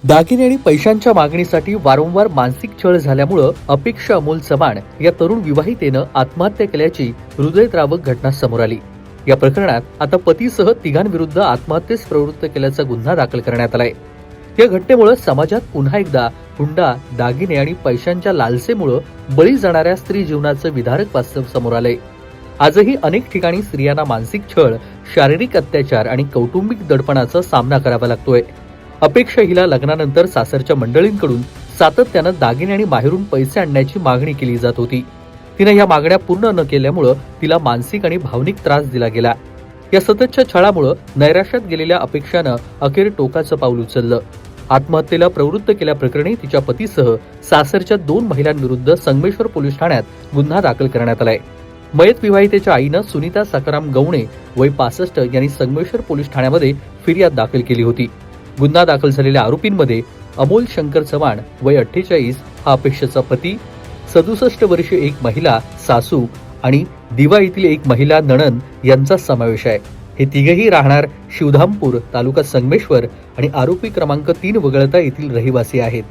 दागिने आणि पैशांच्या मागणीसाठी वारंवार मानसिक छळ झाल्यामुळे अपेक्षा अमोल चव्हाण या तरुण विवाहितेनं आत्महत्या केल्याची हृदयद्रावक घटना समोर आली। या प्रकरणात आता पतीसह तिघांविरुद्ध आत्महत्येस प्रवृत्त केल्याचा गुन्हा दाखल करण्यात आलाय। या घटनेमुळे समाजात पुन्हा एकदा हुंडा, दागिने आणि पैशांच्या लालसेमुळे बळी जाणाऱ्या स्त्री जीवनाचं विदारक वास्तव समोर आलंय। आजही अनेक ठिकाणी स्त्रियांना मानसिक छळ, शारीरिक अत्याचार आणि कौटुंबिक दडपणाचा सामना करावा लागतोय। अपेक्षा हिला लग्नानंतर सासरच्या मंडळींकडून सातत्यानं दागिने आणि बाहेरून पैसे आणण्याची मागणी केली जात होती। तिने या मागण्या पूर्ण न केल्यामुळे तिला मानसिक आणि भावनिक त्रास दिला गेला। या सततच्या छळामुळे नैराश्यात गेलेल्या अपेक्षानं अखेर टोकाचं पाऊल उचललं। आत्महत्येला प्रवृत्त केल्याप्रकरणी तिच्या पतीसह सासरच्या 2 महिलांविरुद्ध संगमेश्वर पोलीस ठाण्यात गुन्हा दाखल करण्यात आलाय। मयत विवाहितेच्या आईनं सुनीता सकाराम गवणे वय 65 यांनी संगमेश्वर पोलीस ठाण्यामध्ये फिर्याद दाखल केली होती। गुन्हा दाखल झालेल्या आरोपींमध्ये अमोल शंकर चव्हाण वय 48 हा अपेक्षेचा पती, 67 वर्षीय एक महिला सासू आणि दिवा येथील एक महिला नणंद यांचा समावेश आहे। हे तिघेही राहणार शिवधामपूर तालुका संगमेश्वर आणि आरोपी क्रमांक 3 वगळता येथील रहिवासी आहेत।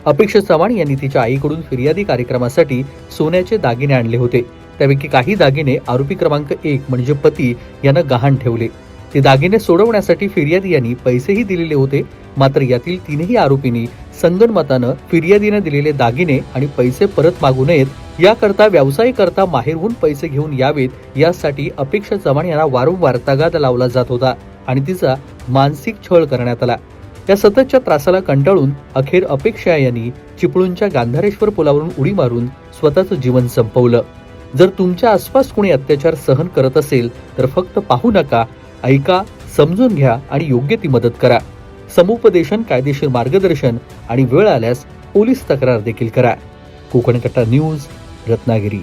अपेक्षा चव्हाण यांनी तिच्या आईकडून फिर्यादी कार्यक्रमासाठी सोन्याचे दागिने आणले होते। त्यापैकी काही दागिने आरोपी क्रमांक 1 म्हणजे पती यांना गहाण ठेवले। ते दागिने सोडवण्यासाठी फिर्यादी यांनी पैसेही दिलेले होते। मात्र यातील 3ही आरोपींनी संगनमतानं फिर्यादीने दिलेले दागिने आणि पैसे परत मागू नयेत याकरता व्यवसायाकरता माहेरहून पैसे घेऊन यावेत यासाठी अपेक्षा चव्हाण यांना वारंवार तगादा लावला जात होता आणि तिचा मानसिक छळ करण्यात आला। या सततच्या त्रासाला कंटाळून अखेर अपेक्षा यांनी चिपळूणच्या गांधारेश्वर पुलावरून उडी मारून स्वतःचं जीवन संपवलं। जर तुमच्या आसपास कोणी अत्याचार सहन करत असेल तर फक्त पाहू नका, ऐका, समजून घ्या आणि योग्य ती मदत करा। समुपदेशन, कायदेशीर मार्गदर्शन आणि वेळ आल्यास पोलीस तक्रार देखील करा। कोकण कट्टा न्यूज, रत्नागिरी।